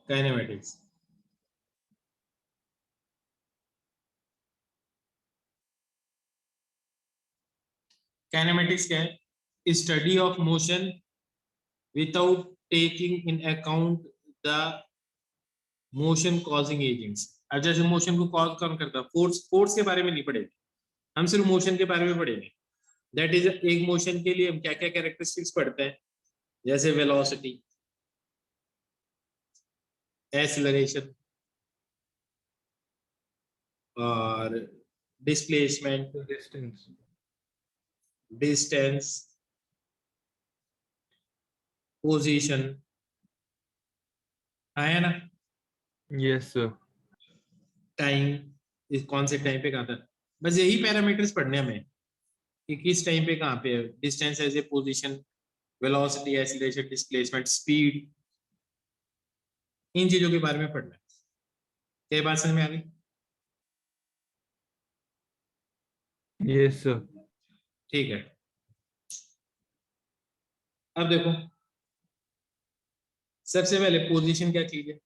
Kinematics. Kinematics क्या है? Study of motion without taking in account the motion causing agents. अब जैसे motion को कॉज कौन करता है? फोर्स। फोर्स के बारे में नहीं पढ़ेंगे हम, सिर्फ मोशन के बारे में पढ़ेंगे। दैट इज, एक मोशन के लिए हम क्या क्या कैरेक्टरिस्टिक्स पढ़ते हैं, जैसे वेलोसिटी, एक्सीलरेशन और डिस्प्लेसमेंट, डिस्टेंस, पोजीशन, आया ना? Yes sir. टाइम, कौन से टाइम पे कहाँ था, बस यही पैरामीटर्स पढ़ने हमें कि किस टाइम पे कहाँ पे है। Distance as a position, velocity, acceleration, displacement, speed, इन चीजों के बारे में पढ़ना है। क्या बात समझ में आ गई? Yes sir. ठीक है, अब देखो सबसे पहले पोजीशन क्या चीज है,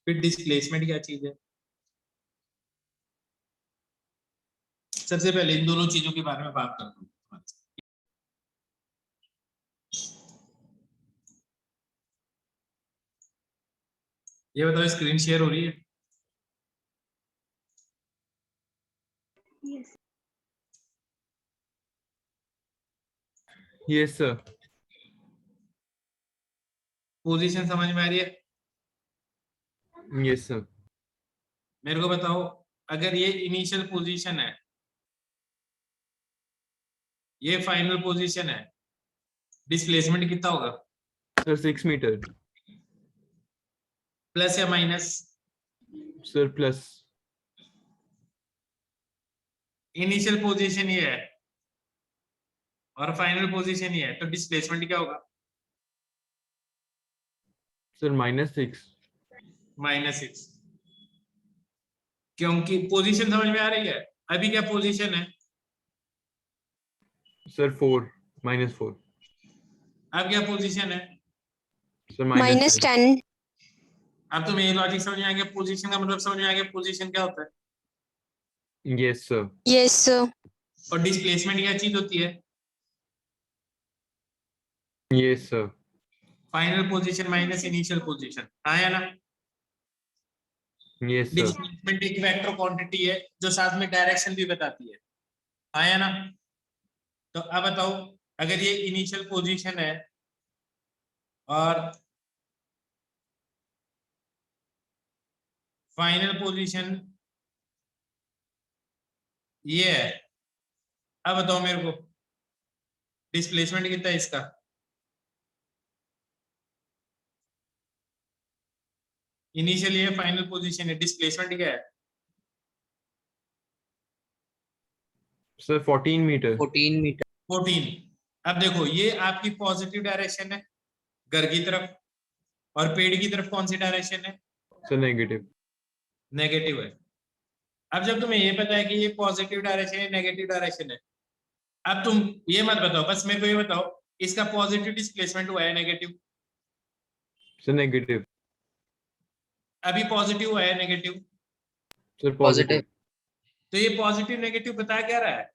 फिर डिस्प्लेसमेंट क्या चीज है। सबसे पहले इन दोनों चीजों के बारे में बात करता हूँ। ये बताओ, स्क्रीन शेयर हो रही है? Yes sir. पोजीशन समझ में आ रही है? Yes sir. मेरे को बताओ, अगर ये इनिशियल पोजीशन है, ये फाइनल पोजीशन है, डिस्प्लेसमेंट कितना होगा? Sir 6 metre. प्लस या minus? Sir plus. Initial position ये है और फाइनल पोजीशन ये है, तो डिस्प्लेसमेंट क्या होगा? सर -6। -6, क्योंकि पोजीशन समझ में आ रही है। अभी क्या पोजीशन है? सर 4, -4। अब क्या पोजीशन है? सर -10। अब तुम्हें ये लॉजिक समझ में आ गया, पोजीशन का मतलब समझ में आ गया, पोजीशन क्या होता है। Yes sir. Yes sir. और डिस्प्लेसमेंट क्या चीज होती है? Yes sir. Final position minus initial position, आया ना? Yes sir. डिस्प्लेसमेंट एक वेक्टर क्वांटिटी है जो साथ में डायरेक्शन भी बताती है, आया ना? तो अब बताओ, अगर ये इनिशियल पोजीशन है और फाइनल पोजीशन ये है, अब बताओ मेरे को डिस्प्लेसमेंट कितना है इसका? इनिशियल ये फाइनल पोजीशन है, डिस्प्लेसमेंट क्या है? Sir 14 metre. 14। अब देखो, ये आपकी पॉजिटिव डायरेक्शन है घर की तरफ, और पेड़ की तरफ कौन सी डायरेक्शन है? Sir negative. नेगेटिव है। अब जब तुम्हें ये पता है कि ये पॉजिटिव डायरेक्शन है, नेगेटिव डायरेक्शन है, अब तुम ये मत बताओ, बस मेरे को ये बताओ इसका पॉजिटिव डिस्प्लेसमेंट हुआ है नेगेटिव? Sir negative. अभी पॉजिटिव हुआ है नेगेटिव? Sir positive. तो ये पॉजिटिव नेगेटिव बता क्या रहा है?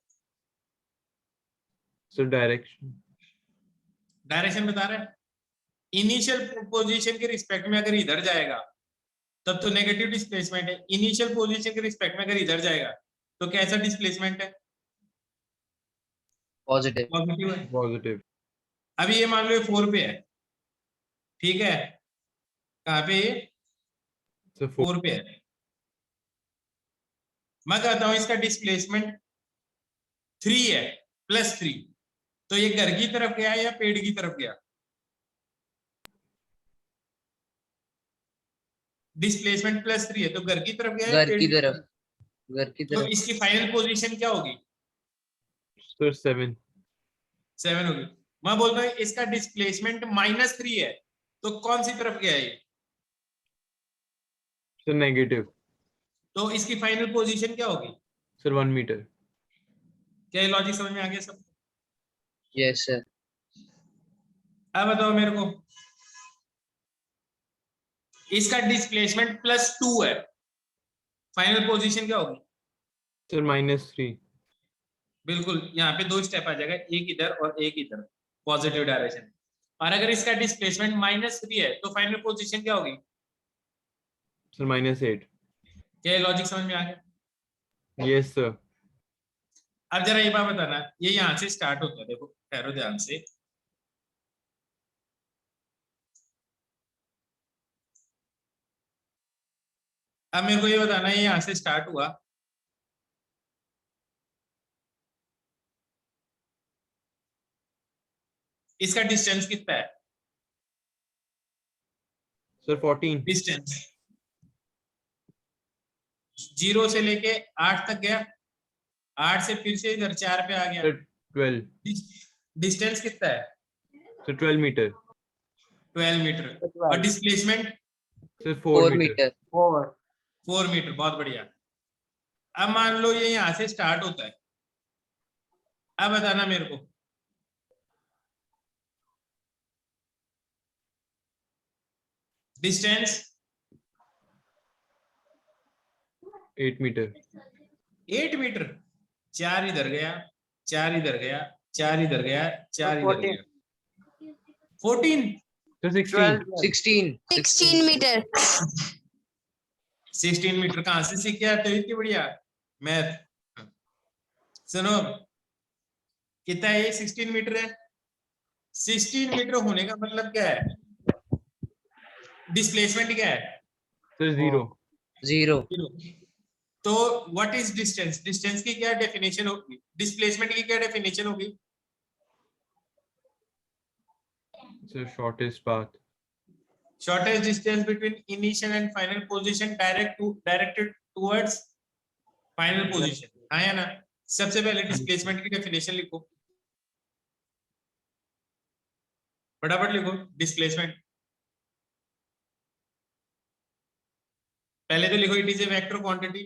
Sir direction. डायरेक्शन बता रहा है। इनिशियल पोजीशन के रिस्पेक्ट में अगर इधर जाएगा तब तो नेगेटिव डिस्प्लेसमेंट है, इनिशियल पोजीशन के रिस्पेक्ट में अगर इधर जाएगा तो कैसा डिस्प्लेसमेंट है? पॉजिटिव है। पॉजिटिव। अभी ये मान लो 4 पे है, ठीक है? कहाँ पे? सर 4 पे है। मैं कहता हूं इसका डिस्प्लेसमेंट 3 है, +3, तो ये घर की तरफ गया या पेड़ की तरफ गया? डिस्प्लेसमेंट +3 है तो घर की तरफ गया या पेड़ की तरफ? घर की तरफ। तो इसकी फाइनल पोजीशन क्या होगी? सर 7 होगी। मैं बोल रहा हूं इसका डिस्प्लेसमेंट -3 है, तो कौन सी तरफ गया ये? Sir negative. तो इसकी फाइनल पोजीशन क्या होगी? Sir 1 metre. क्या ये लॉजिक समझ में आ गया सब? Yes sir. अब बताओ मेरे को, इसका डिस्प्लेसमेंट +2 है, फाइनल पोजीशन क्या होगी? सर -3. बिल्कुल, यहाँ पे 2 स्टेप आ जाएगा, एक इधर और एक इधर, पॉजिटिव डायरेक्शन। और अगर इसका डिस्प्लेसमेंट -3 है तो फाइनल पोजीशन क्या होगी? सर -8. क्या लॉजिक समझ में आ गया? Yes sir. अब जरा ये बात बताना, ये यहाँ से स्टार्ट होता है, देखो ठहरो ध्यान से। अब मेरे को ये बताना, ये यहाँ से स्टार्ट हुआ, इसका डिस्टेंस कितना है? सर 14. डिस्टेंस 0 से लेके 8 तक गया, 8 से फिर से इधर 4 पे आ गया, सर 12. डिस्टेंस कितना है? Sir 12 metre. 12 मीटर। और डिस्प्लेसमेंट? Sir 4 metre. 4 मीटर, बहुत बढ़िया। अब मान लो ये यहाँ से स्टार्ट होता है, अब बताना मेरे को डिस्टेंस? 8 मीटर. 8 मीटर, 4 इधर गया, 4 इधर गया, 4 इधर गया, 4 इधर गया, 14। Sir 16 metre. 16 मीटर कहां से सीख के आते हो इतनी बढ़िया मैथ? सुनो, कितना है ये? 16 मीटर है। 16 मीटर होने का मतलब क्या है? डिस्प्लेसमेंट क्या है? सर 0. तो व्हाट इज डिस्टेंस? डिस्टेंस की क्या डेफिनेशन होगी? डिस्प्लेसमेंट की क्या डेफिनेशन होगी? Sir shortest path. Shortest distance between initial and final position directed towards final position। हाँ या ना? सबसे पहले डिस्प्लेसमेंट की डेफिनेशन लिखो, फटाफट लिखो डिस्प्लेसमेंट। पहले तो लिखो it is a vector quantity,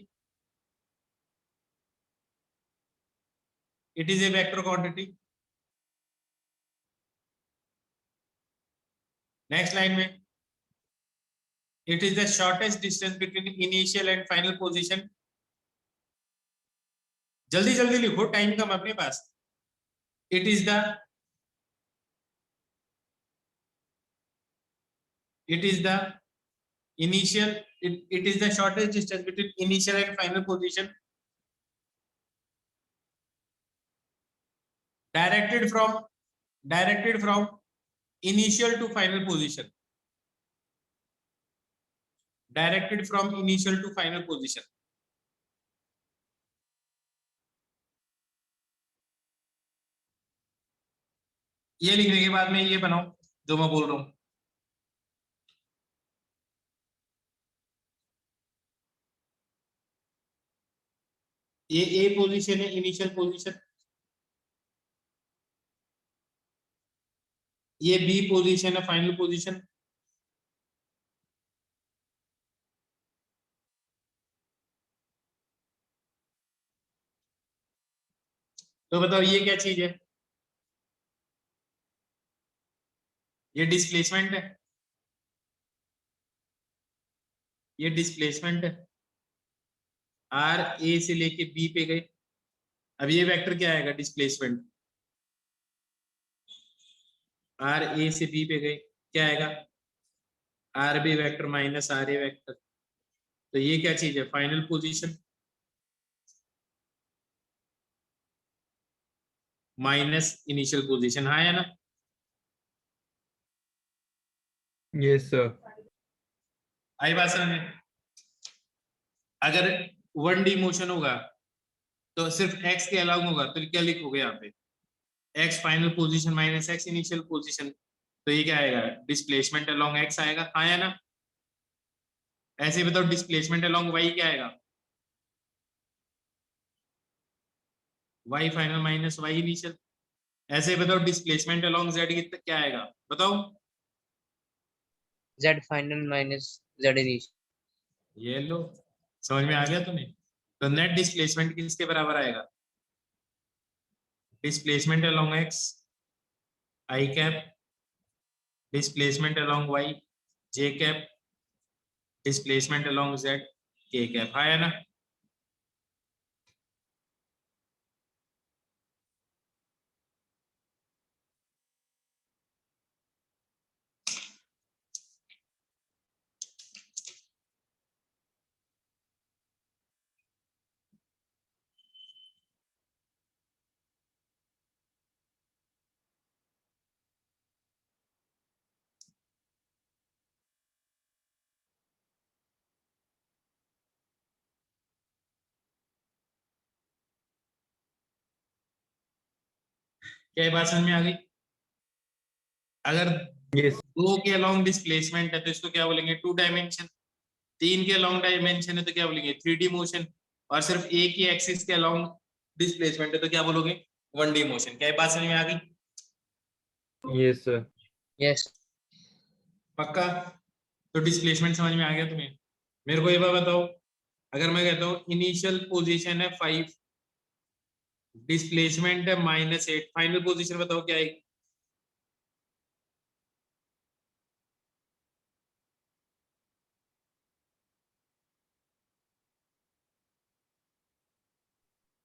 it is a vector quantity. Next line में it is the shortest distance between initial and final position। जल्दी जल्दी लिखो, टाइम कम अपने पास। it is the initial, it is the shortest distance between initial and final position directed from initial to final position, directed from initial to final position। ये लिखने के बाद में ये बनाओ जो मैं बोल रहा हूं। ये ए पोजीशन है, इनिशियल पोजीशन। ये बी पोजीशन है, फाइनल पोजीशन। तो बताओ ये क्या चीज है? ये डिस्प्लेसमेंट है, ये डिस्प्लेसमेंट है। आर ए से लेके बी पे गए, अब ये वेक्टर क्या आएगा? डिस्प्लेसमेंट। आर ए से बी पे गए, क्या आएगा? R B vector minus R A vector. तो ये क्या चीज है? Final position minus initial position. हाँ या ना? Yes sir. आई बात समझ में? अगर 1D मोशन होगा तो सिर्फ x के अलाउ होगा, तो क्या लिखोगे यहाँ पे? x final position minus x initial position. तो ये क्या आएगा? डिस्प्लेसमेंट अलोंग x आएगा। हाँ या ना? ऐसे बताओ डिस्प्लेसमेंट अलोंग y क्या आएगा? y final minus y initial. ऐसे बताओ डिस्प्लेसमेंट अलोंग z क्या आएगा? बताओ। Z final minus Z initial. ये लो, समझ में आ गया तुम्हें? तो नेट डिस्प्लेसमेंट किसके बराबर आएगा? Displacement along x i cap, displacement along y j cap, displacement along z k cap, आया ना? क्या ये बात समझ में आ गई? अगर Yes. 2 के अलोंग डिस्प्लेसमेंट है तो इसको क्या बोलेंगे? 2 डायमेंशन। 3 के अलोंग डायमेंशन है तो क्या बोलेंगे? 3D motion. और सिर्फ एक ही एक्सिस के अलोंग डिस्प्लेसमेंट है तो क्या बोलोगे? 1D motion. क्या ये बात समझ में आ गई? Yes, sir. Yes. पक्का? तो डिस्प्लेसमेंट समझ में आ गया तुम्हें? मेरे को ये बात बताओ, अगर मैं कहता हूँ इनिशियल पोजीशन है 5, डिस्प्लेसमेंट है -8, फाइनल पोजीशन बताओ क्या है?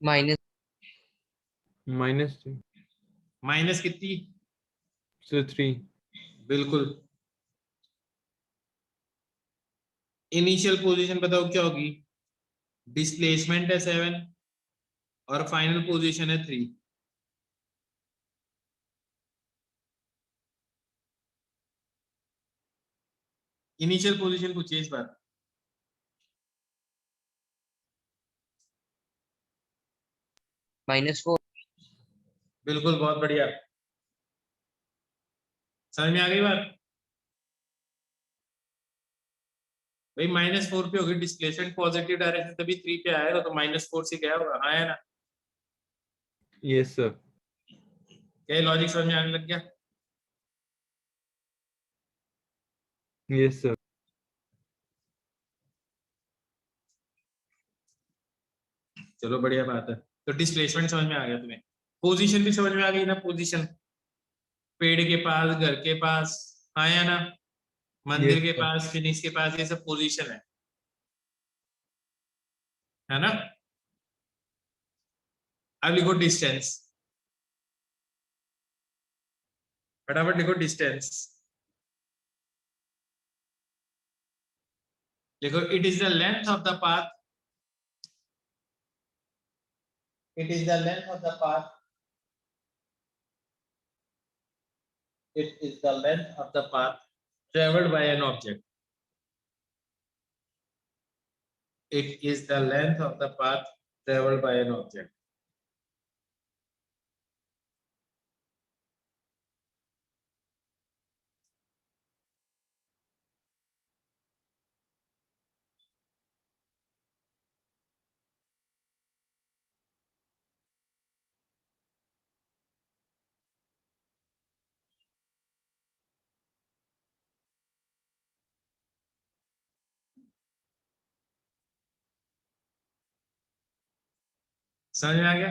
Minus. -3. माइनस कितनी? So 3. बिल्कुल। इनिशियल पोजीशन बताओ क्या होगी? डिस्प्लेसमेंट है 7 और फाइनल पोजीशन है 3। इनिशियल पोजीशन पूछिए इस बार। -4. बिल्कुल, बहुत बढ़िया। समझ में आ गई बात? भाई -4 पे होगी डिस्प्लेसमेंट, पॉजिटिव डायरेक्शन, तभी 3 पे आएगा, तो -4 से क्या होगा? हाँ है ना? Yes, sir. क्या लॉजिक समझ में आने लग गया? Yes, sir. चलो बढ़िया बात है। तो डिस्प्लेसमेंट समझ में आ गया तुम्हें, पोजीशन भी समझ में आ गई ना? पोजीशन पेड़ के पास, घर के पास, हाँ या ना? मंदिर Yes, के sir. पास, फिनिश के पास, ये सब पोजीशन है ना? अब लिखो डिस्टेंस, फटाफट लिखो डिस्टेंस। देखो, it is the length of the path, it is the length of the path, it is the length of the path traveled by an object, it is the length of the path traveled by an object। समझ में आ गया?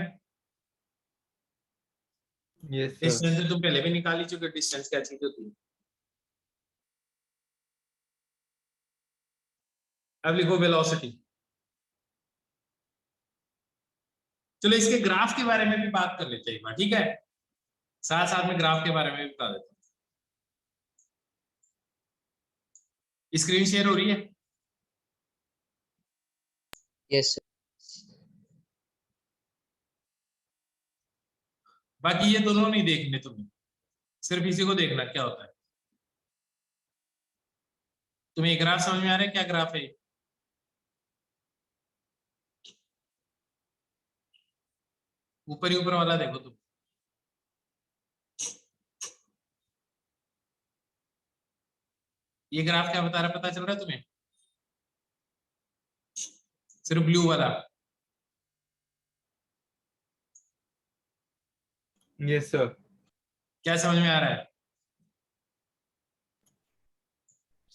Yes, sir. Distance तो तुम पहले भी निकाल ही चुके, डिस्टेंस क्या चीज होती है। अब लिखो वेलोसिटी। चलो इसके ग्राफ के बारे में भी बात कर लेते हैं, ठीक है? साथ साथ में ग्राफ के बारे में भी बता देता हूँ। स्क्रीन शेयर हो रही है? Yes, sir. बाकी ये दोनों नहीं देखने तुम्हें, सिर्फ इसी को देखना क्या होता है। तुम्हें ग्राफ समझ में आ रहा है? क्या ग्राफ है? ऊपर ही ऊपर वाला देखो तुम। ये ग्राफ क्या बता रहा है, पता चल रहा है तुम्हें? सिर्फ ब्लू वाला। Yes, sir. क्या समझ में आ रहा है?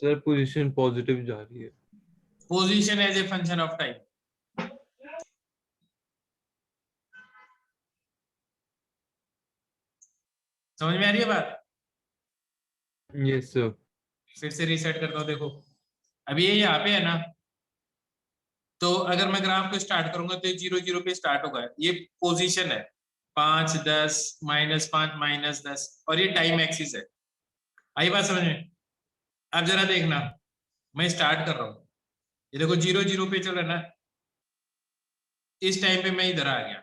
Sir, position positive जा रही है. Position as a function of time. समझ में आ रही है बात? Yes, sir. फिर से रीसेट करता हूँ, देखो। अभी ये यहाँ पे है ना, तो अगर मैं ग्राफ को स्टार्ट करूंगा तो 0 0 पे स्टार्ट होगा, ये पोजीशन है 5 10 -5 -10 और ये टाइम एक्सिस है। आई बात समझ में? अब जरा देखना, मैं स्टार्ट कर रहा हूँ, ये देखो 0 0 पे चल रहा है ना, इस टाइम पे मैं इधर आ गया,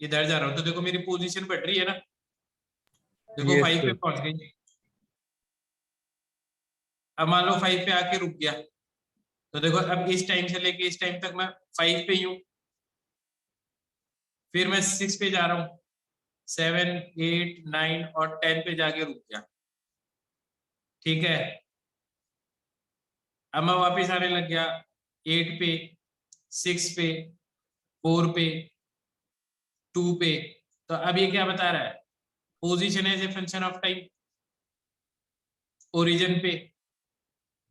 इधर जा रहा हूँ, तो देखो मेरी पोजीशन बढ़ रही है ना, देखो Yes 5 पे sir. पहुंच गई। अब मान लो 5 पे आके रुक गया, तो देखो अब इस टाइम से लेके इस टाइम तक मैं 5 पे ही हूँ, फिर मैं 6 पे जा रहा हूँ, 7 8 9 और 10 पे जाके रुक गया, ठीक है। अब मैं वापस आने लग गया 8 पे, 6 पे, 4 पे, 2 पे। तो अब ये क्या बता रहा है, position as a function of time, origin पे,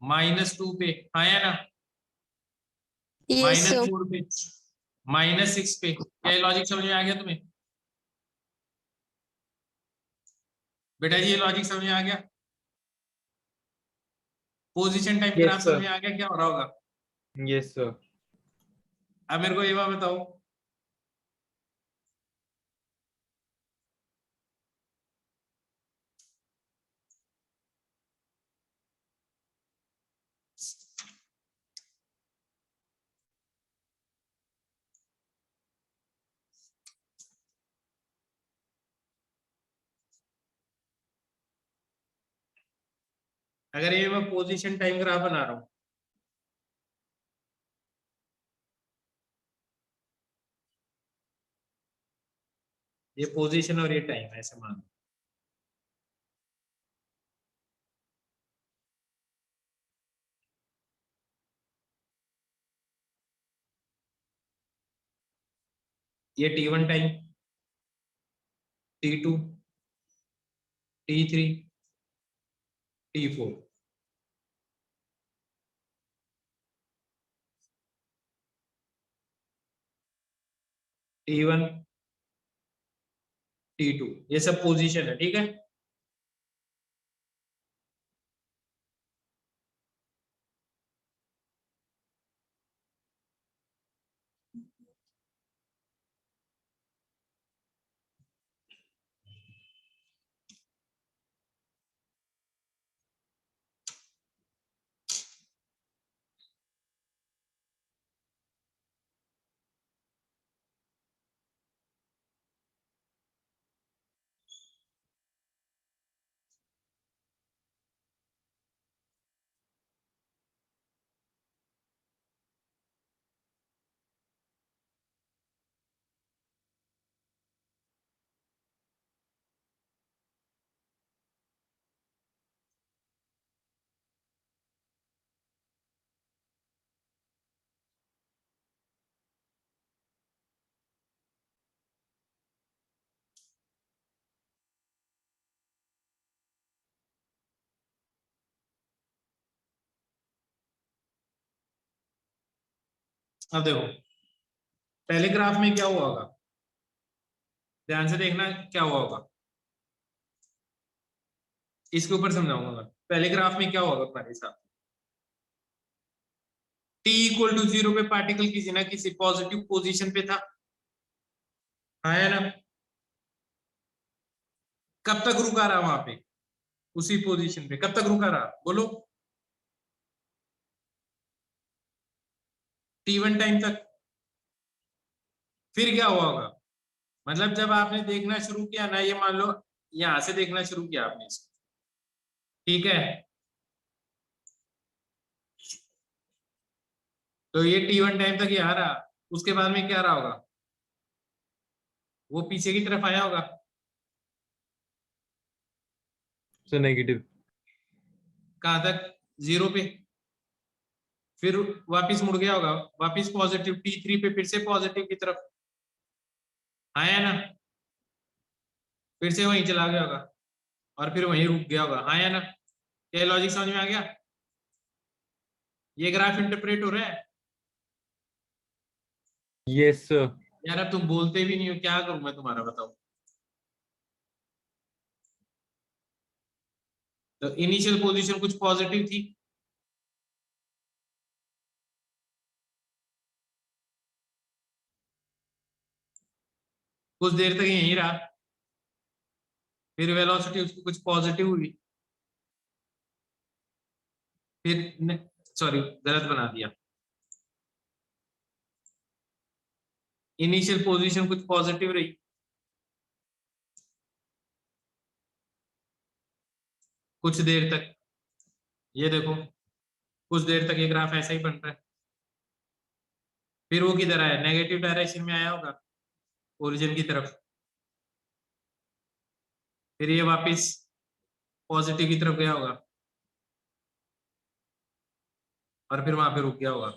-2 पे, हाँ या ना, Yes, sir. -4 पे, -6 पे। क्या लॉजिक समझ में आ गया तुम्हें बेटा जी? ये लॉजिक समझ में आ गया? पोजीशन टाइम ग्राफ Yes समझ sir. में आ गया क्या हो रहा होगा? Yes sir. अब मेरे को ये बात बताओ, अगर ये मैं पोजीशन टाइम ग्राफ बना रहा हूं, ये पोजीशन और ये टाइम है ऐसे मान लो, ये T1 time, T2, T3, T4, T1, T2, ये सब पोजीशन है, ठीक है। अब देखो पहले ग्राफ में क्या हुआ होगा, ध्यान से देखना क्या हुआ होगा, इसके ऊपर समझाऊंगा मैं। पहले ग्राफ में क्या होगा तुम्हारे हिसाब से, t = 0 पे पार्टिकल किसी ना किसी पॉजिटिव पोजीशन पे था, हाँ या ना? कब तक रुका रहा वहां पे, उसी पोजीशन पे कब तक रुका रहा बोलो? T1 टाइम तक। फिर क्या हुआ होगा, मतलब जब आपने देखना शुरू किया ना, ये मान लो यहां से देखना शुरू किया आपने इसको, ठीक है, तो ये T1 टाइम तक यहाँ रहा, उसके बाद में क्या रहा होगा, वो पीछे की तरफ आया होगा, So negative. कहां तक, 0 पे, फिर वापिस मुड़ गया होगा, वापिस पॉजिटिव T3 पे, फिर से पॉजिटिव की तरफ आया ना, फिर से वहीं चला गया होगा और फिर वहीं रुक गया होगा, हाँ या ना? क्या लॉजिक समझ में आ गया? ये ग्राफ इंटरप्रेट हो रहा है? Yes sir. यार अब तुम बोलते भी नहीं हो, क्या करूं मैं तुम्हारा, बताओ। तो इनिशियल पोजीशन कुछ पॉजिटिव थी, कुछ देर तक यहीं रहा, फिर वेलोसिटी उसकी कुछ पॉजिटिव हुई, फिर सॉरी गलत बना दिया, इनिशियल पोजीशन कुछ पॉजिटिव रही, कुछ देर तक, ये देखो कुछ देर तक ये ग्राफ ऐसा ही बन रहा है, फिर वो किधर आया, नेगेटिव डायरेक्शन में आया होगा ओरिजिन की तरफ, फिर ये वापस पॉजिटिव की तरफ गया होगा और फिर वहां पे रुक गया होगा।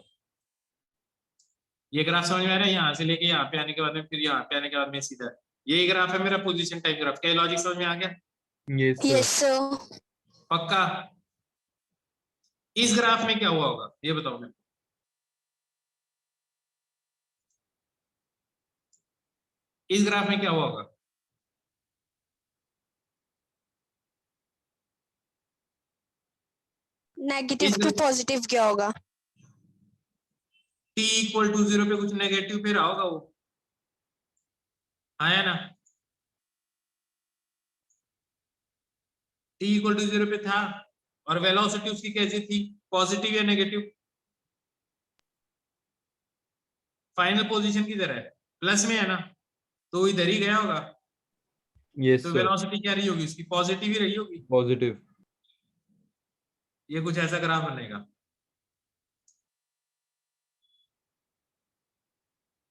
ये ग्राफ समझ में आ रहा है, यहाँ से लेके यहाँ पे आने के बाद में, फिर यहाँ पे आने के बाद में सीधा, यही ग्राफ है मेरा पोजीशन टाइम ग्राफ। क्या लॉजिक समझ में आ गया? Yes Yes, sir. sir. पक्का? इस ग्राफ में क्या हुआ होगा ये बताओ मेरे को। इस ग्राफ में क्या हुआ होगा? Negative इस to positive क्या होगा? t इक्वल टू 0 पे कुछ नेगेटिव पे रहा होगा वो, आया ना? t इक्वल टू 0 पे था और वेलोसिटी उसकी कैसी थी, पॉजिटिव या नेगेटिव? फाइनल पोजीशन किधर है, प्लस में है ना, तो इधर ही गया होगा, यस तो सर। वेलोसिटी क्या रही होगी उसकी, पॉजिटिव ही रही होगी। पॉजिटिव। ये कुछ ऐसा ग्राफ बनेगा,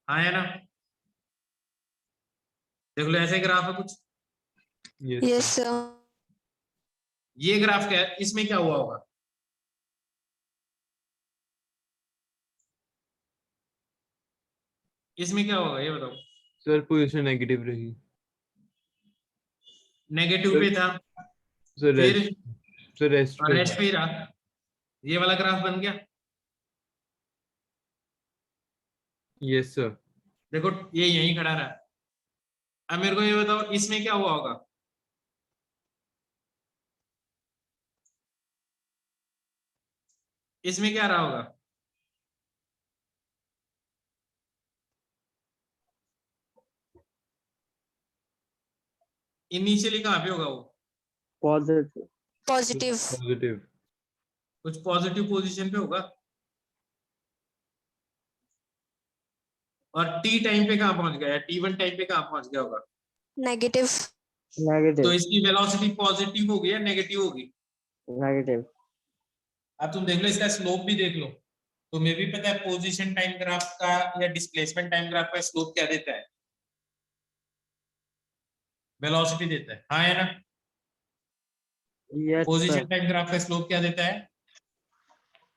आया ना? देख लो ऐसे ग्राफ है कुछ, Yes, sir. ये ग्राफ क्या है, इसमें क्या हुआ होगा? इसमें क्या होगा ये बताओ। सर पोजीशन नेगेटिव रही। नेगेटिव पे था, सर फिर रेस्ट। सर रेस्ट पे। रेस्ट पे ही रहा, ये वाला ग्राफ बन गया। Yes sir. देखो ये यहीं खड़ा रहा। अब मेरे को ये बताओ इसमें क्या हुआ होगा? इसमें क्या रहा होगा? इनिशियली कहाँ पे होगा वो? Positive. Positive. पॉजिटिव। कुछ पॉजिटिव पोजीशन पे होगा, और टी टाइम पे कहाँ पहुंच गया, t1 टाइम पे कहाँ पहुंच गया होगा? Negative. तो Negative. इसकी वेलोसिटी पॉजिटिव होगी या नेगेटिव होगी? Negative. अब तुम देख लो इसका स्लोप भी देख लो, तुम्हें भी पता है पोजीशन टाइम ग्राफ का या डिस्प्लेसमेंट टाइम ग्राफ का स्लोप क्या देता है, वेलोसिटी देता है, हाँ है ना? Yes, position sir. Time graph का स्लोप क्या देता है,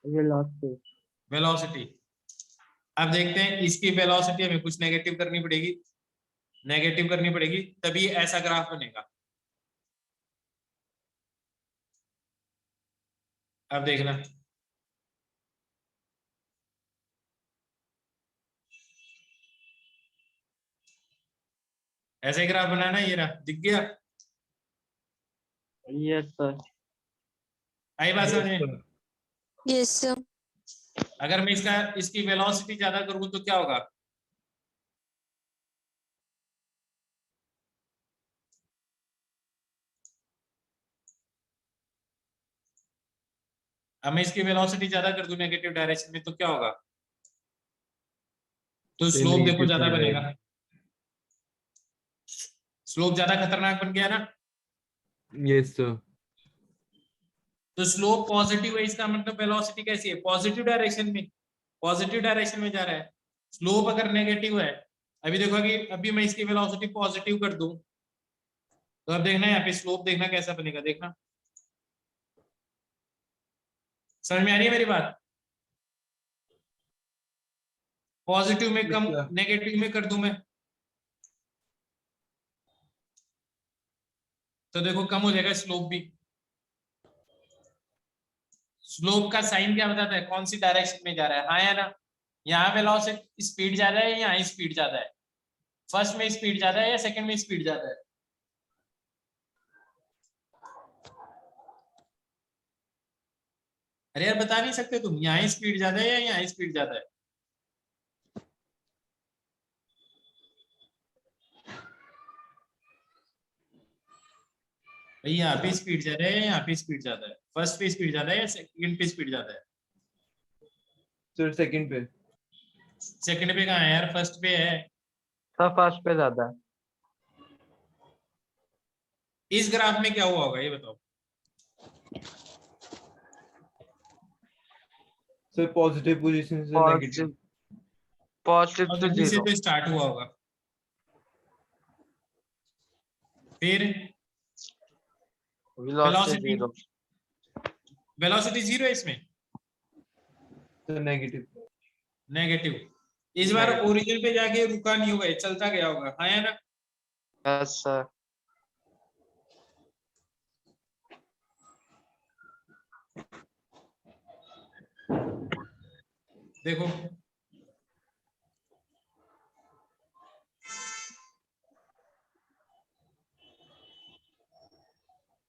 Velocity. वेलोसिटी। अब देखते हैं इसकी वेलोसिटी हमें कुछ नेगेटिव करनी पड़ेगी, नेगेटिव करनी पड़ेगी तभी ऐसा ग्राफ बनेगा। अब देखना ऐसे ग्राफ बनाना, ये रहा, दिख गया? Yes, sir. आई बात समझ में? Yes, sir. अगर मैं इसकी वेलोसिटी ज्यादा करूं तो क्या होगा? अब मैं इसकी वेलोसिटी ज्यादा कर दूं नेगेटिव डायरेक्शन में तो क्या होगा? तो स्लोप देखो ज्यादा बनेगा, स्लोप ज्यादा खतरनाक बन गया ना? Yes sir. तो स्लोप पॉजिटिव है, इसका मतलब वेलोसिटी कैसी है, पॉजिटिव डायरेक्शन में, पॉजिटिव डायरेक्शन में जा रहा है। स्लोप अगर नेगेटिव है, अभी देखो कि अभी मैं इसकी वेलोसिटी पॉजिटिव कर दूं तो अब देखना यहाँ पे स्लोप देखना कैसा बनेगा, देखना समझ में आ रही है मेरी बात? पॉजिटिव में कम, नेगेटिव में कर दूं मैं तो देखो कम हो जाएगा स्लोप भी। स्लोप का साइन क्या बताता है, कौन सी डायरेक्शन में जा रहा है, हाँ या ना? यहाँ वेलोसिटी स्पीड ज्यादा है, यहाँ स्पीड ज्यादा है, फर्स्ट में स्पीड ज्यादा है या सेकंड में स्पीड ज्यादा है? अरे यार बता नहीं सकते तुम, यहाँ स्पीड ज्यादा है या यहाँ स्पीड ज्यादा है? भाई यहाँ पे स्पीड ज्यादा है, यहाँ पे स्पीड ज्यादा है, फर्स्ट पे स्पीड ज्यादा है या सेकंड पे स्पीड ज्यादा है? सर सेकंड पे। सेकंड पे कहाँ है यार, फर्स्ट पे है। सर फर्स्ट पे ज्यादा है। इस ग्राफ में क्या हुआ होगा ये बताओ। सर पॉजिटिव पोजीशन से नेगेटिव। पॉजिटिव पॉजिटिव से पॉजिटिव से जीरो। तो स्टार्ट हुआ होगा, फिर velocity velocity, zero. Velocity zero है इसमें, सर नेगेटिव। नेगेटिव। इस बार Negative. ओरिजिन पे जाके रुका नहीं होगा, ये चलता गया होगा, हाँ या ना? Yes sir. देखो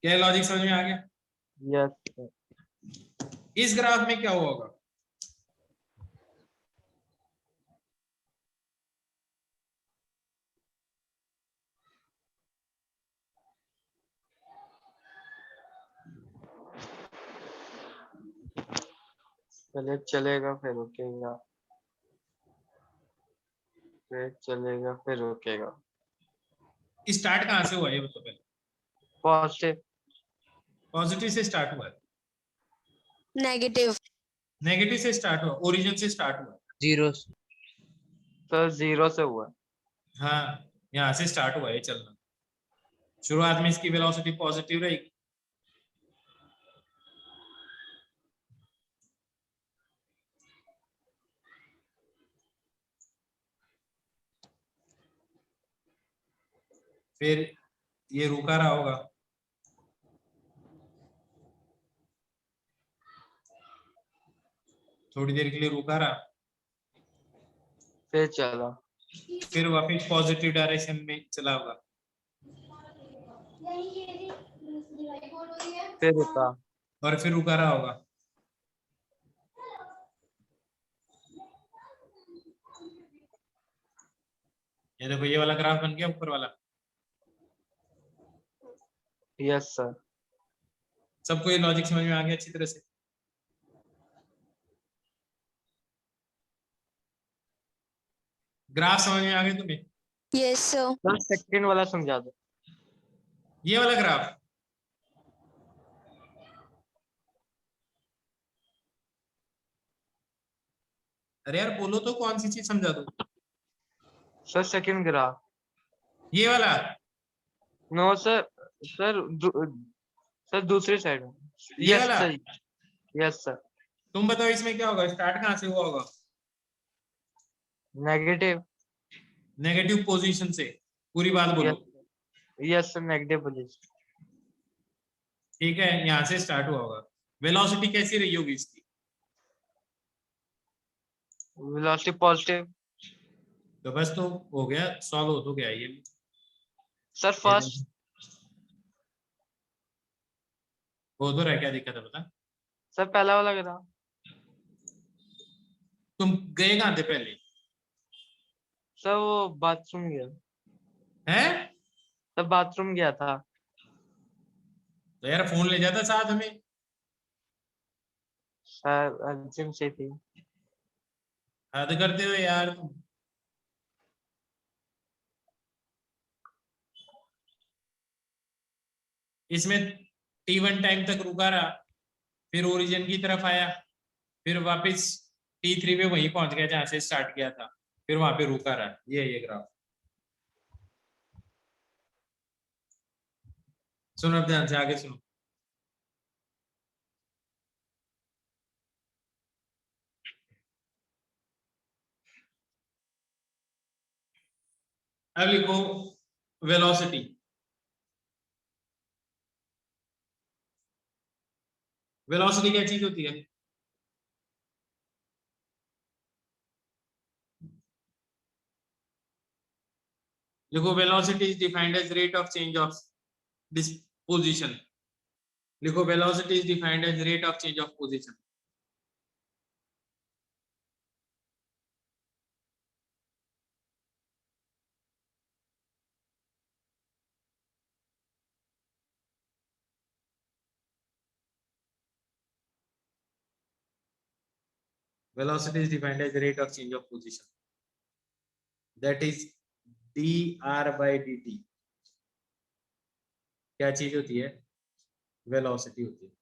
क्या लॉजिक समझ में आ गया? Yes sir. इस ग्राफ में क्या हुआ होगा? पहले चलेगा फिर रुकेगा, फिर चलेगा फिर रुकेगा। स्टार्ट कहाँ से हुआ ये बताओ पहले। पॉजिटिव। पॉजिटिव से स्टार्ट हुआ है, Negative. नेगेटिव से स्टार्ट हुआ, ओरिजिन से स्टार्ट हुआ है। जीरो। सर जीरो से हुआ है। हाँ यहाँ से स्टार्ट हुआ है चलना, शुरुआत में इसकी वेलोसिटी पॉजिटिव रही, फिर ये रुका रहा होगा, थोड़ी देर के लिए रुका रहा, फिर चला, फिर वापस पॉजिटिव डायरेक्शन में चला होगा, फिर रुका। और फिर रुका रहा होगा। ये देखो ये वाला ग्राफ बन गया ऊपर वाला, यस सर। सबको ये लॉजिक समझ में आ गया अच्छी तरह से? ग्राफ समझ में आ गए तुम्हें? Yes, sir. सर सेकंड वाला समझा दो। ये वाला ग्राफ, अरे यार बोलो तो कौन सी चीज समझा दो। Sir second graph. ये वाला, नो सर। सर सर दूसरी साइड में। ये यस वाला, सर। Yes sir. तुम बताओ इसमें क्या होगा, स्टार्ट कहाँ से हुआ होगा? नेगेटिव। नेगेटिव पोजीशन से, पूरी बात बोलो। Yes. Yes sir negative position. ठीक है, यहाँ से स्टार्ट हुआ होगा, वेलोसिटी कैसी रही होगी इसकी? Velocity positive. तो बस तो हो गया, सॉल्व हो तो गया ये। Sir first. हो तो रहा, क्या दिक्कत है बता? सर पहला वाला ग्राफ। तुम गए कहाँ थे पहले? सर वो बाथरूम गया। हैं? सर बाथरूम गया था। तो यार फोन ले जाता साथ में। सर अर्जेंट से थी। हद करते हो यार तुम। इसमें T1 टाइम तक रुका रहा, फिर ओरिजिन की तरफ आया, फिर वापस T3 पे वहीं पहुंच गया जहां से स्टार्ट किया था, फिर वहां पे रुका रहा, ये ग्राफ। सुनो अब ध्यान से आगे सुनो। अब लिखो वेलोसिटी। वेलोसिटी क्या चीज होती है? लिखो velocity is defined as rate of change of this position. लिखो velocity is defined as rate of change of position. velocity is defined as the rate of change of position, that is dr by dt. क्या चीज होती है? Velocity होती है।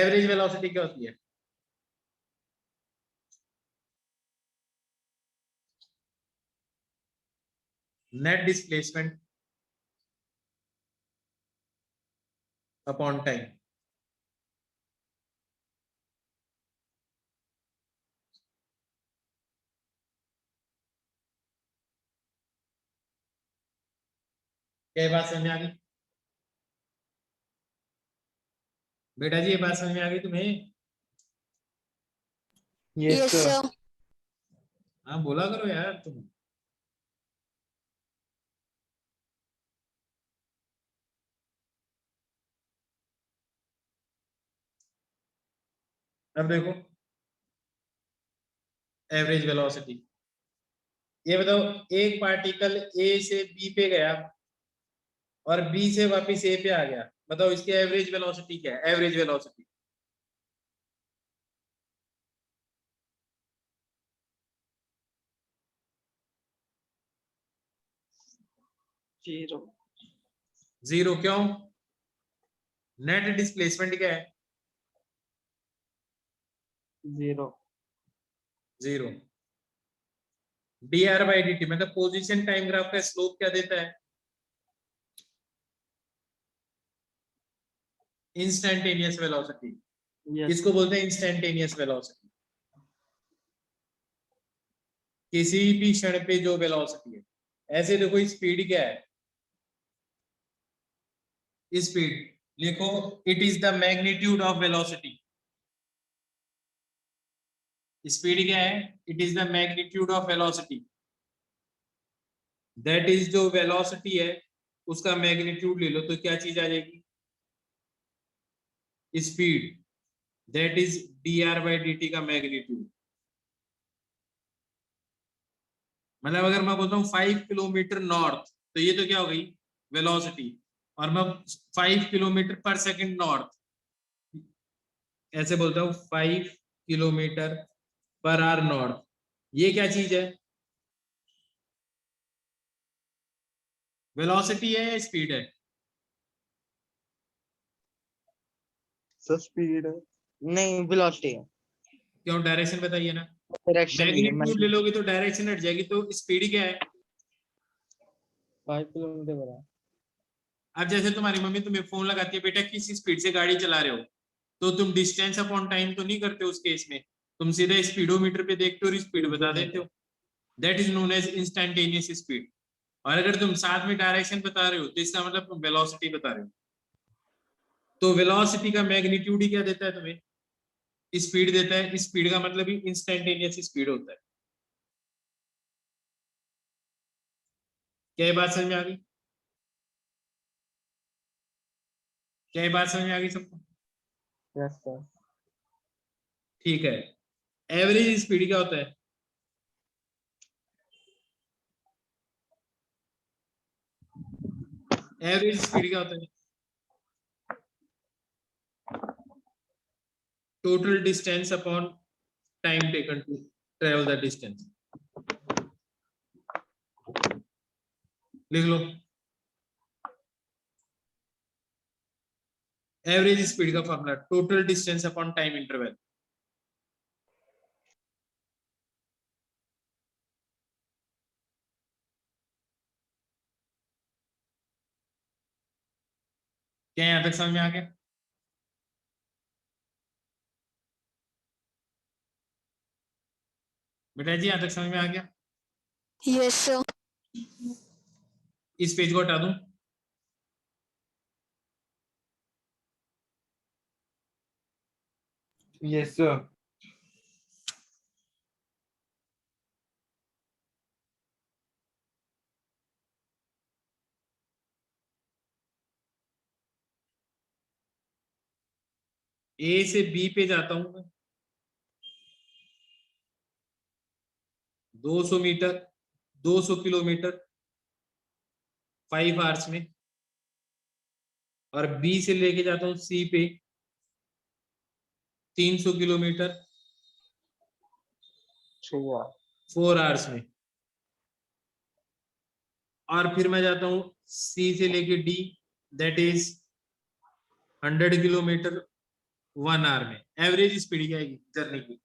Average velocity क्या होती है? Net displacement upon time. क्या बात समझ में आ गई बेटा जी? ये बात समझ में आ गई तुम्हें? Yes, sir. हाँ बोला करो यार तुम। अब देखो एवरेज वेलोसिटी, ये बताओ एक पार्टिकल ए से बी पे गया और बी से वापस ए पे आ गया, बताओ इसकी एवरेज वेलोसिटी क्या है? Average velocity 0 0। क्यों? नेट डिस्प्लेसमेंट क्या है? 0 0। dr by dt मतलब पोजीशन टाइम ग्राफ का स्लोप क्या देता है? Instantaneous velocity. yes किसको बोलते हैं इंस्टैंटेनियस वेलोसिटी? किसी भी क्षण पे जो वेलोसिटी है। ऐसे देखो स्पीड क्या है? स्पीड लिखो, it is the magnitude of velocity. Speed क्या है? It is the magnitude of velocity, that is जो वेलोसिटी है उसका मैग्नीट्यूड ले लो तो क्या चीज आ जाएगी? Speed, that is dr by dt का मैग्नीट्यूड। मतलब अगर मैं बोलता हूँ 5 किलोमीटर नॉर्थ तो ये तो क्या हो गई? वेलोसिटी। और मैं 5 किलोमीटर पर सेकंड नॉर्थ, ऐसे बोलता हूँ 5 किलोमीटर पर आवर नॉर्थ, ये क्या चीज है? वेलोसिटी है या स्पीड है? सर स्पीड नहीं वेलोसिटी है। क्यों? डायरेक्शन बताइए ना। डायरेक्शन भी है मैग्नीट्यूड ले लोगे तो डायरेक्शन हट जाएगी, तो स्पीड क्या है? 5 किलोमीटर पर आवर। अब जैसे तुम्हारी मम्मी तुम्हें फोन लगाती है, बेटा किस स्पीड से गाड़ी चला रहे हो, तो तुम डिस्टेंस अपॉन टाइम तो नहीं करते उस केस में, तुम सीधे स्पीडोमीटर पे देखते हो और स्पीड बता देते हो। That is known as instantaneous speed. और अगर तुम साथ में डायरेक्शन बता रहे हो तो इसका मतलब तुम वेलोसिटी बता रहे हो। तो वेलोसिटी का मैग्नीट्यूड ही क्या देता है तुम्हें? स्पीड देता है। स्पीड का मतलब ही इंस्टैंटेनियस स्पीड होता है। क्या ये बात समझ में आ गई? क्या ये बात समझ में आ गई सबको? Yes sir. ठीक है। एवरेज स्पीड क्या होता है? एवरेज स्पीड क्या होता है? Total distance upon time taken to travel the distance. लिख लो एवरेज स्पीड का formula, total distance upon time interval. क्या यहां तक समझ में आ गया? बेटा जी यहां तक समझ में आ गया? Yes, sir. इस पेज को हटा दूं? Yes sir. ए से बी पे जाता हूं मैं 200 मीटर 200 किलोमीटर 5 आवर्स में, और बी से लेके जाता हूं सी पे 300 किलोमीटर 4 आवर्स में। और फिर मैं जाता हूँ सी से लेके D, that is 100 kilometre 1 hour में। एवरेज स्पीड क्या आएगी जर्नी की?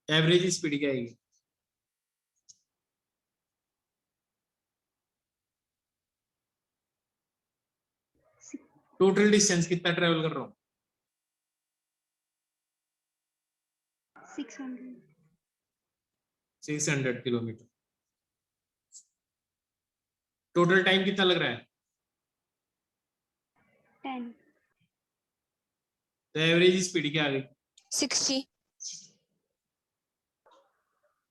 एवरेज स्पीड क्या आएगी? टोटल डिस्टेंस कितना ट्रेवल कर रहा हूँ? 600 600 किलोमीटर। टोटल टाइम कितना लग रहा है? 10 तो एवरेज स्पीड क्या आ गई? 60.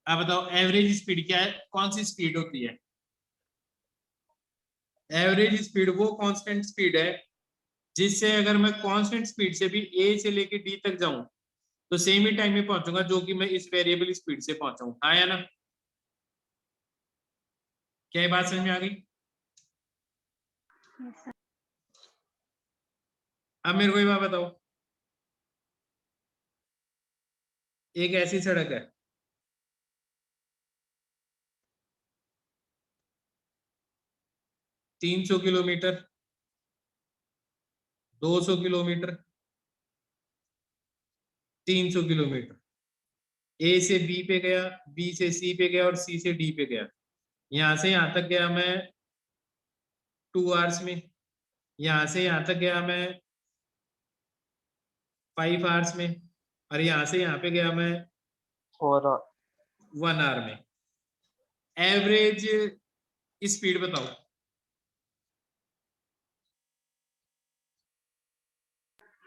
अब बताओ एवरेज स्पीड क्या है? कौन सी स्पीड होती है? एवरेज स्पीड वो कांस्टेंट स्पीड है जिससे अगर मैं कांस्टेंट स्पीड से भी ए से लेके डी तक जाऊं तो सेम ही टाइम में पहुंचूंगा जो कि मैं इस वेरिएबल स्पीड से पहुंचाऊं। हाँ या ना? क्या ये बात समझ में आ गई? yes sir अब मेरे को ये बात बताओ, एक ऐसी सड़क है, तीन 300 किलोमीटर, 200 किलोमीटर, 300 किलोमीटर, ए से बी पे गया, बी से सी पे गया और सी से डी पे गया। यहां से यहां तक गया मैं 2 आवर्स में, यहां से यहां तक गया मैं 5 आवर्स में, और यहां से यहां पे गया मैं 1 आवर में। एवरेज स्पीड बताओ।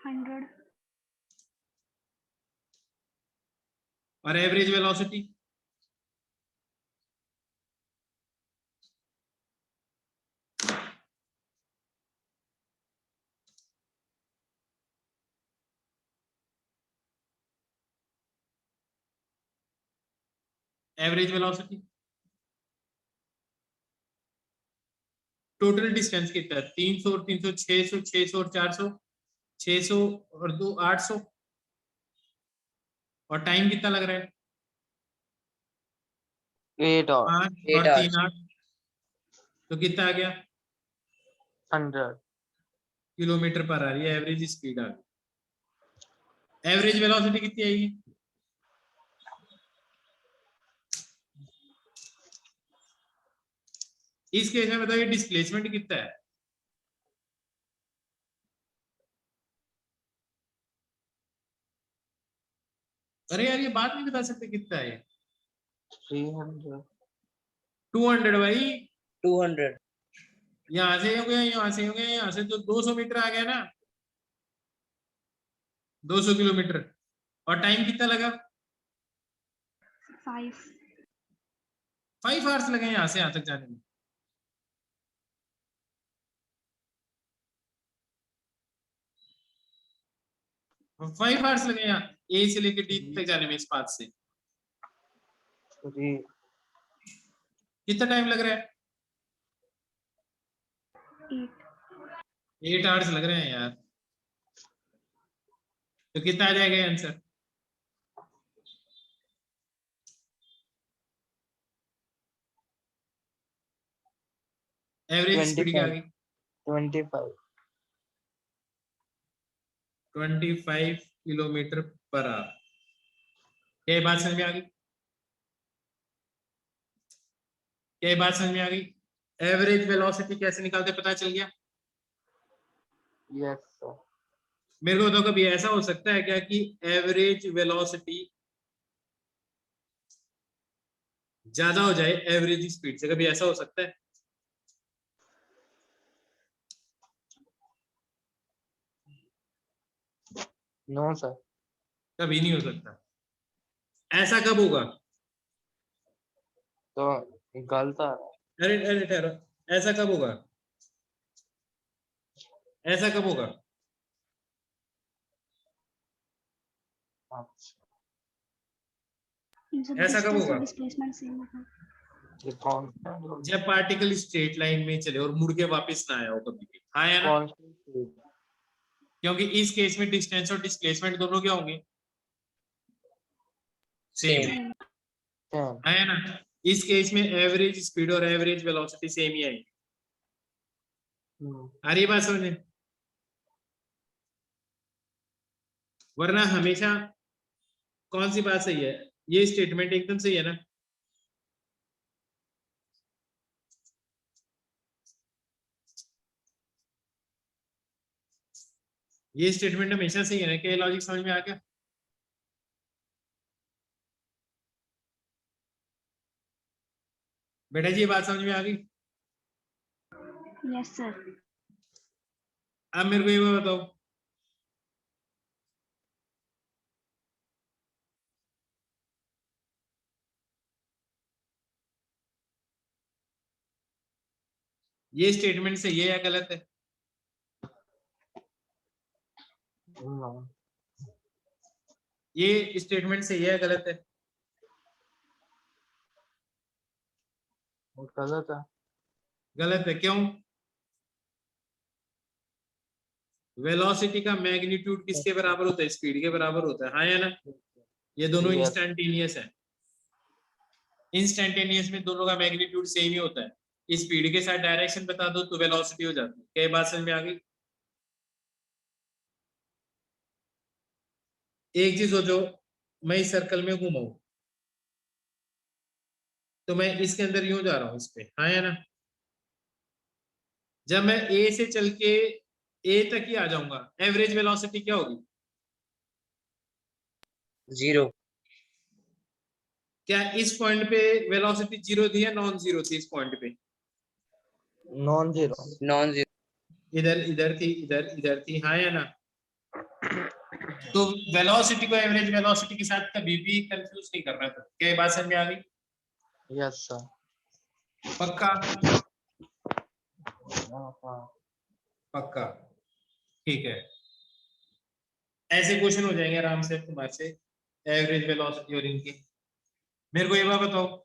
100 और average velocity? Average velocity total distance कितना है? 300 और 300, 600, 600 और 400, 600 और 2 800। और टाइम कितना लग रहा है? 8 और 5 और 3 8, तो कितना आ गया? 100 किलोमीटर पर आ रही है एवरेज स्पीड आ गई। एवरेज वेलोसिटी कितनी आएगी? इस केस में बताइए डिस्प्लेसमेंट कितना है? अरे यार ये बात नहीं बता सकते कितना है? 300 200 भाई। 200 यहाँ से हो गया, यहाँ से हो गया, यहाँ से तो 200 मीटर आ गया ना, 200 किलोमीटर। और टाइम कितना लगा? 5 5 आवर्स लगे यहाँ से यहाँ तक जाने में। फाइव आवर्स लगे यहाँ ए से लेके डी तक जाने में इस पाथ से। 3 कितना टाइम लग रहा है? 8 8 आवर्स लग रहे हैं यार। तो कितना आ जाएगा आंसर? एवरेज स्पीड क्या आ गई? 25 25 किलोमीटर पर आवर। क्या ये बात समझ में आ गई? क्या ये बात समझ में आ गई? एवरेज वेलोसिटी कैसे निकालते पता चल गया? यस सर मेरे को तो कभी ऐसा हो सकता है क्या कि एवरेज वेलोसिटी ज्यादा हो जाए एवरेज स्पीड से? कभी ऐसा हो सकता है? नो सर कभी नहीं हो सकता। ऐसा कब होगा? तो गलत आ रहा अरे अरे ठहरो, ऐसा कब होगा? ऐसा कब होगा? है। अच्छा जब ऐसा कब डिस्टेंस होगा? और डिस्प्लेसमेंट सेम होगा। ये कांस्टेंट जब पार्टिकल स्ट्रेट लाइन में चले और मुड़ के वापस ना आया हो कभी भी, हाँ या ना? कांस्टेंट क्योंकि इस केस में डिस्टेंस और डिस्प्लेसमेंट दोनों क्या होंगे? Same, same. है ना? इस केस में एवरेज स्पीड और एवरेज वेलोसिटी सेम ही आएगी। आ रही है बात समझ में? वरना हमेशा कौन सी बात सही है? ये स्टेटमेंट एकदम सही है ना? ये स्टेटमेंट हमेशा सही है ना? क्या लॉजिक समझ में आ गया? बेटा जी ये बात समझ में आ गई? Yes sir. अब मेरे को ये बताओ, ये स्टेटमेंट सही है या गलत है? ये स्टेटमेंट सही है या गलत है? गलत है। गलत है, क्यों? वेलोसिटी का मैग्नीट्यूड किसके बराबर होता है? स्पीड के बराबर होता है, हाँ या ना? ये दोनों Yes. इंस्टेंटेनियस है। इंस्टेंटेनियस में दोनों का मैग्नीट्यूड सेम ही होता है। स्पीड के साथ डायरेक्शन बता दो तो वेलोसिटी हो जाती है। क्या ये बात समझ में आ गई? एक चीज सोचो, मैं इस सर्कल में घूमाऊं तो मैं इसके अंदर यूं जा रहा हूं इस पे, हाँ या ना? जब मैं ए से चल के ए तक ही आ जाऊंगा, एवरेज वेलोसिटी क्या होगी? 0 क्या इस पॉइंट पे वेलोसिटी जीरो थी या नॉन जीरो थी? इस पॉइंट पे नॉन जीरो। नॉन जीरो इधर इधर थी, इधर थी, हाँ या ना? तो वेलोसिटी को एवरेज वेलोसिटी के साथ कभी भी कंफ्यूज नहीं करना था। क्या ये बात समझ में आ गई? Yes sir. पक्का? हाँ। पक्का, ठीक है। ऐसे क्वेश्चन हो जाएंगे आराम से तुम्हारे से, एवरेज वेलोसिटी और इनकी। मेरे को ये बात बताओ,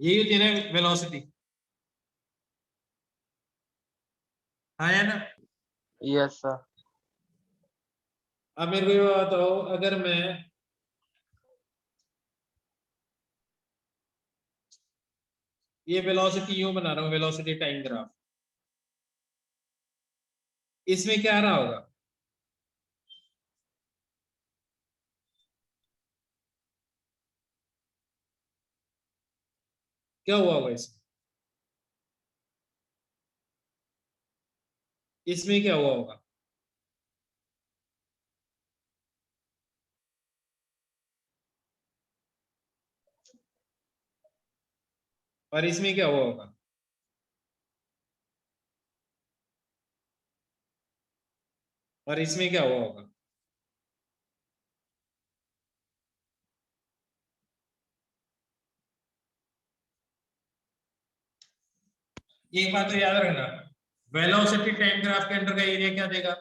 यही होती है ना वेलोसिटी, हाँ या ना? Yes sir. अब मेरे को ये बताओ, अगर मैं ये वेलोसिटी यूं बना रहा हूं, वेलोसिटी टाइम ग्राफ, इसमें क्या आ रहा होगा? क्या हुआ होगा इसमें? इसमें क्या हुआ होगा? और इसमें क्या हुआ होगा? और इसमें क्या हुआ होगा? एक बात तो याद रखना, वेलोसिटी टाइम ग्राफ के अंदर का एरिया क्या देगा?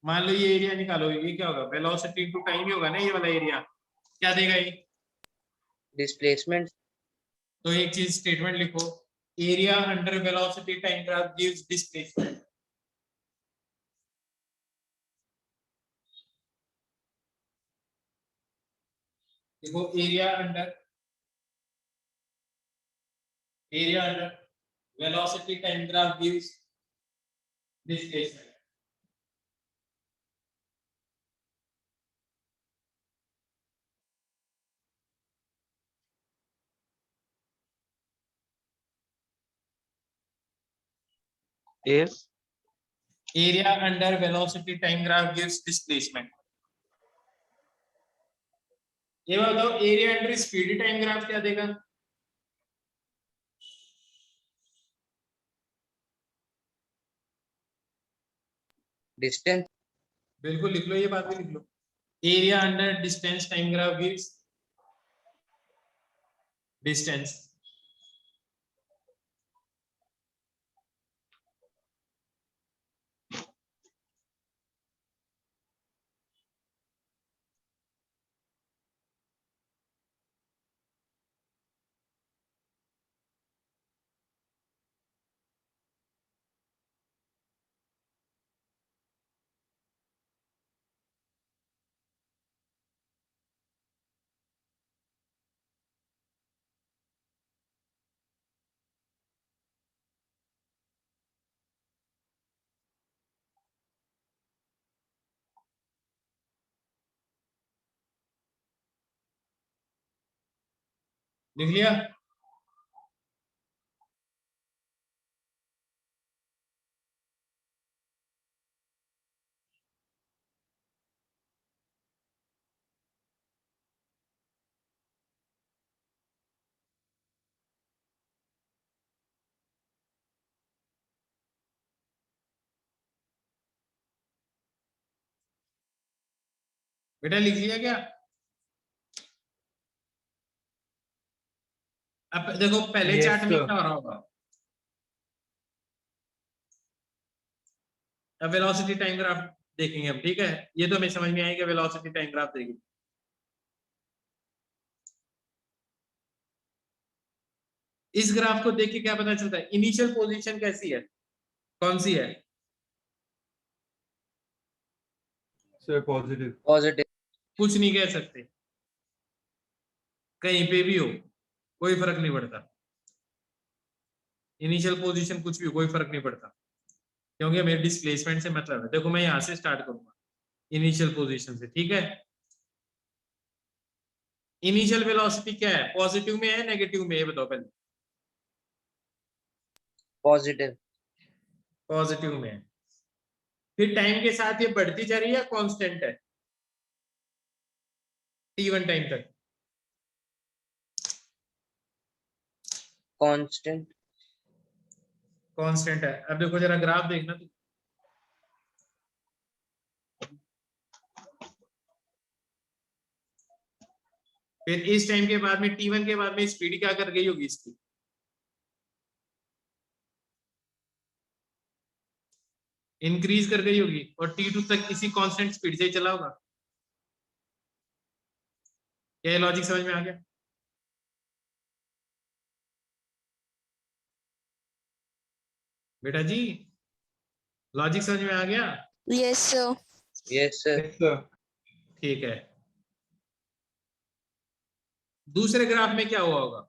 मान लो ये एरिया निकालो, ये क्या होगा? वेलोसिटी इनटू टाइम ही होगा ना, ये वाला एरिया क्या देगा ये? डिस्प्लेसमेंट तो एक चीज स्टेटमेंट लिखो, area under velocity time graph gives displacement. देखो area under velocity time graph gives displacement. If area under velocity time graph gives displacement. ये बताओ area under speed time graph क्या देगा? डिस्टेंस बिल्कुल लिख लो, ये बात भी लिख लो। Area under distance time graph gives distance. लिख लिया? बेटा लिख लिया क्या? अब देखो पहले Yes, चार्ट में sir. क्या हो रहा होगा? अब वेलोसिटी टाइम ग्राफ देखेंगे हम, ठीक है? ये तो हमें समझ में आएगा, वेलोसिटी टाइम ग्राफ देखेंगे। इस ग्राफ को देख के क्या पता चलता है? इनिशियल पोजीशन कैसी है, कौन सी है? Sir, positive. Positive. कुछ नहीं कह सकते, कहीं पे भी हो कोई फर्क नहीं पड़ता। इनिशियल पोजीशन कुछ भी हो, कोई फर्क नहीं पड़ता, क्योंकि हमें डिस्प्लेसमेंट से मतलब है। देखो मैं यहां से स्टार्ट करूंगा इनिशियल पोजीशन से, ठीक है? इनिशियल वेलोसिटी क्या है? पॉजिटिव में है नेगेटिव में, ये बताओ पहले। Positive. पॉजिटिव में है। फिर टाइम के साथ ये बढ़ती जा रही है या कांस्टेंट है? t1 टाइम तक Constant. कांस्टेंट है। अब देखो जरा ग्राफ देखना तो, फिर इस टाइम के बाद में t1 के बाद में स्पीड क्या कर गई होगी इसकी? इंक्रीज कर गई होगी, और t2 तक इसी कांस्टेंट स्पीड से ही चला होगा। क्या ये लॉजिक समझ में आ गया? बेटा जी लॉजिक समझ में आ गया? Yes, sir. Yes, sir. Yes, sir. ठीक है। दूसरे ग्राफ में क्या हुआ होगा?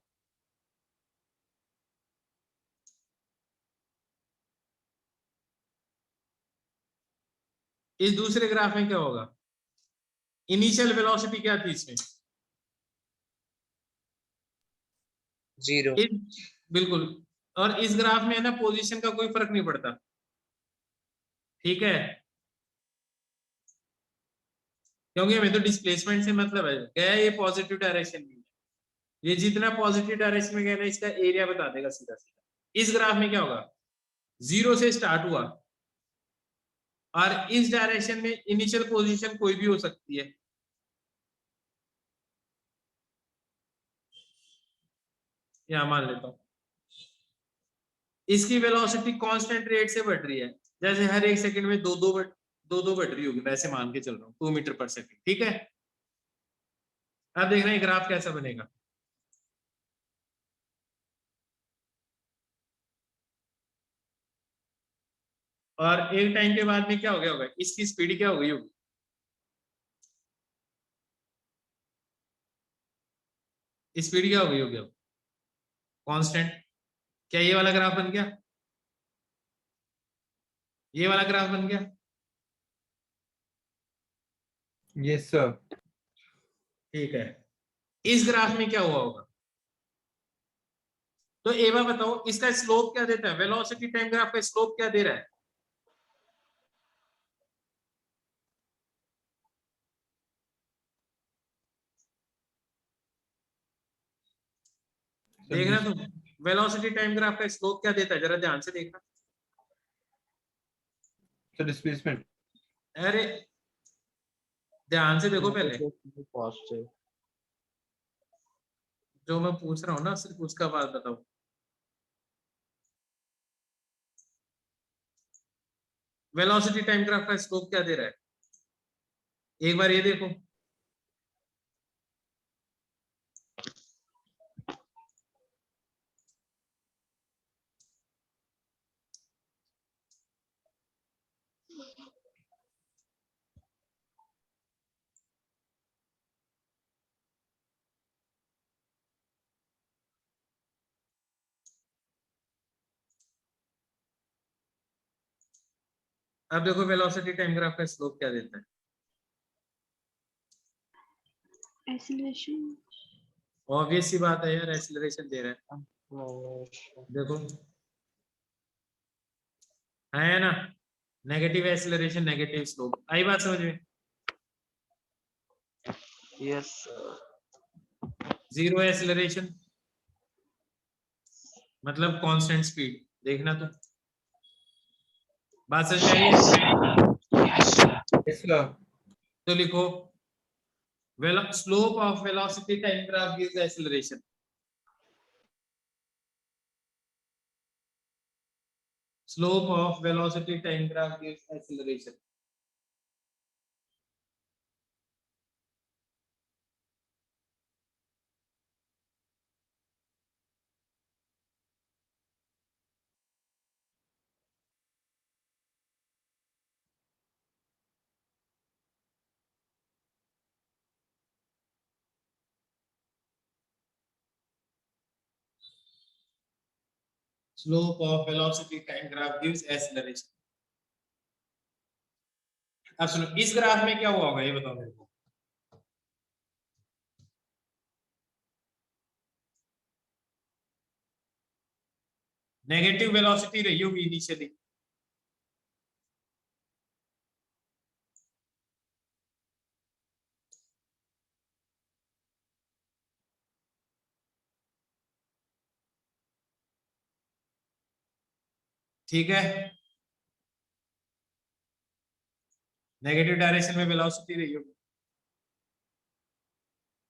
इस दूसरे ग्राफ में क्या होगा? इनिशियल वेलोसिटी क्या थी इसमें? Zero. बिल्कुल। और इस ग्राफ में है ना, पोजीशन का कोई फर्क नहीं पड़ता, ठीक है? क्योंकि हमें तो डिस्प्लेसमेंट से मतलब है, गया ये पॉजिटिव डायरेक्शन में, ये जितना पॉजिटिव डायरेक्शन में गया ना, इसका एरिया बता देगा सीधा सीधा। इस ग्राफ में क्या होगा? 0 से स्टार्ट हुआ, और इस डायरेक्शन में इनिशियल पोजीशन कोई भी हो सकती है। यहां मान लेता हूं इसकी वेलोसिटी कांस्टेंट रेट से बढ़ रही है, जैसे हर एक सेकंड में दो दो बढ़ रही होगी, वैसे मान के चल रहा हूँ 2 मीटर पर सेकंड, ठीक है? अब देख रहे हैं ग्राफ कैसा बनेगा। और एक टाइम के बाद में क्या हो गया होगा? इसकी स्पीड क्या हो गई होगी? स्पीड क्या हो गई होगी अब? कांस्टेंट। क्या ये वाला ग्राफ बन गया? ये वाला ग्राफ बन गया? Yes, sir. ठीक है। इस ग्राफ में क्या हुआ होगा? तो एवा बताओ इसका स्लोप क्या देता है? वेलोसिटी टाइम ग्राफ का स्लोप क्या दे रहा है? Sir, देखना तुम, वेलोसिटी टाइम ग्राफ का स्लोप क्या देता है, जरा ध्यान से देखना। Sir, displacement. अरे ध्यान से देखो पहले, पॉजिटिव। जो मैं पूछ रहा हूँ ना सिर्फ उसका बात बताओ। वेलोसिटी टाइम ग्राफ का स्लोप क्या दे रहा है, एक बार ये देखो। अब देखो वेलोसिटी टाइम ग्राफ का स्लोप क्या देता है। Acceleration. ऑब्वियस सी बात है यार, एक्सीलरेशन दे रहा है, देखो है ना, नेगेटिव एक्सीलरेशन नेगेटिव स्लोप। आई बात समझ में? यस जीरो एक्सीलरेशन मतलब कांस्टेंट स्पीड, देखना तो बात समझ में आई है? Yes sir. तो लिखो slope of velocity time graph gives acceleration. Slope of velocity time graph gives acceleration. Slope of velocity time graph gives acceleration. अब सुनो, इस ग्राफ में क्या हुआ होगा ये बताओ मेरे को। नेगेटिव वेलोसिटी रही होगी इनिशियली, ठीक है, नेगेटिव डायरेक्शन में वेलोसिटी रही होगी,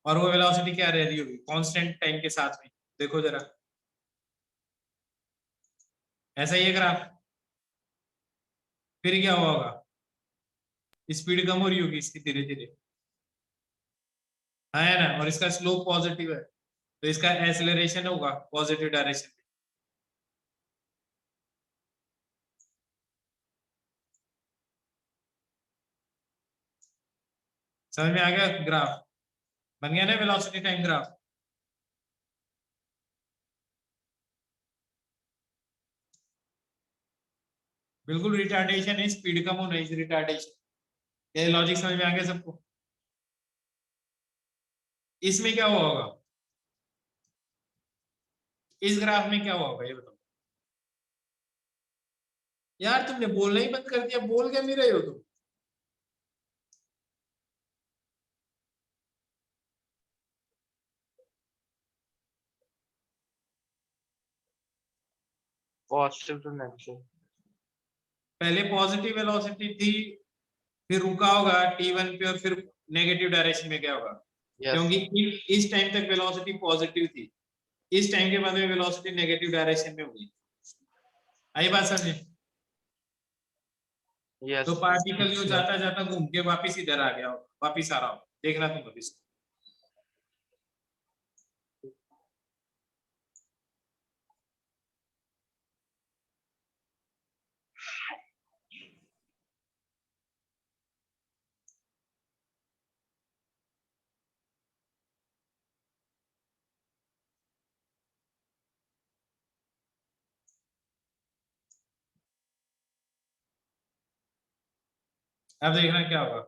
और वो वेलोसिटी क्या रह रही होगी कांस्टेंट टाइम के साथ में। देखो जरा, ऐसा ही है ग्राफ, फिर क्या हुआ होगा, स्पीड कम हो रही होगी इसकी धीरे धीरे, है ना, और इसका स्लोप पॉजिटिव है तो इसका एक्सेलरेशन होगा पॉजिटिव डायरेक्शन में। समझ में आ गया, ग्राफ बन गया ना वेलोसिटी टाइम ग्राफ। बिल्कुल रिटार्डेशन है, स्पीड कम होना है रिटार्डेशन। ये लॉजिक समझ में आ गया सबको? इसमें क्या हुआ होगा, इस ग्राफ में क्या हुआ होगा ये बताओ यार, तुमने बोलना ही बंद कर दिया, बोल क्या नहीं रहे हो तुम? Positive to negative. पहले पॉजिटिव वेलोसिटी थी, फिर रुका होगा t1 पे, और फिर नेगेटिव डायरेक्शन में क्या होगा, क्योंकि इस टाइम तक वेलोसिटी पॉजिटिव थी, इस टाइम के बाद में वेलोसिटी नेगेटिव डायरेक्शन में होगी। आई बात समझे? यस तो पार्टिकल जो जाता जाता घूम के वापिस इधर आ गया, वापिस आ रहा हो, देखना तुम अभी इसको। अब देखना क्या होगा,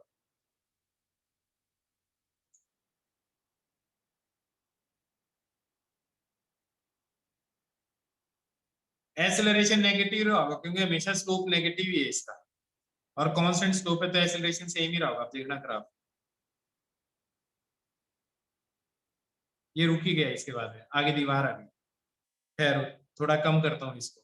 एक्सेलरेशन नेगेटिव रहा होगा क्योंकि हमेशा स्लोप नेगेटिव ही है इसका, और कांस्टेंट स्लोप है तो एक्सेलरेशन सेम ही रहा होगा। देखना ग्राफ, ये रुक ही गया, इसके बाद में आगे दीवार आ गई। खैर थोड़ा कम करता हूँ इसको।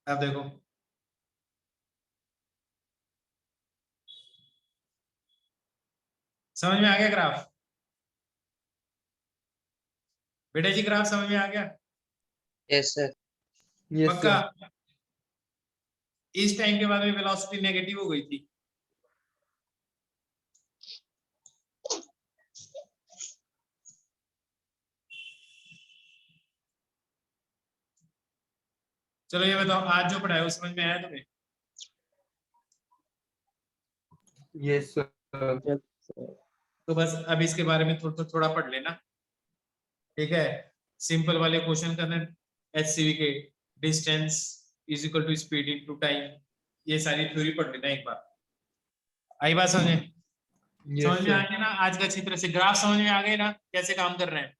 अब देखो समझ में आ गया ग्राफ? बेटा जी ग्राफ समझ में आ गया? Yes, sir. Yes, पक्का? sir. इस टाइम के बाद में वेलोसिटी नेगेटिव हो गई थी। चलो ये बताओ आज जो पढ़ाया वो समझ में आया तुम्हें? Yes, sir. तो बस अब इसके बारे में थोड़ा पढ़ लेना, ठीक है? सिंपल वाले क्वेश्चन करने, एचसीवी के distance is equal to speed into time, ये सारी थ्योरी पढ़ लेना एक बार। आई बात समझ में? Yes, समझ में आ sir. गया ना? आज का अच्छी तरह से ग्राफ समझ में आ गए ना कैसे काम कर रहे हैं?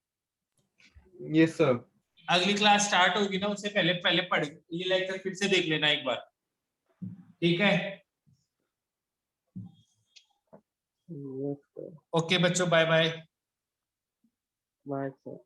Yes, sir. अगली क्लास स्टार्ट होगी ना, उससे पहले पहले पढ़ ये लेक्चर फिर से देख लेना एक बार, ठीक है? Yes, sir. ओके बच्चों, बाय बाय। Bye, sir.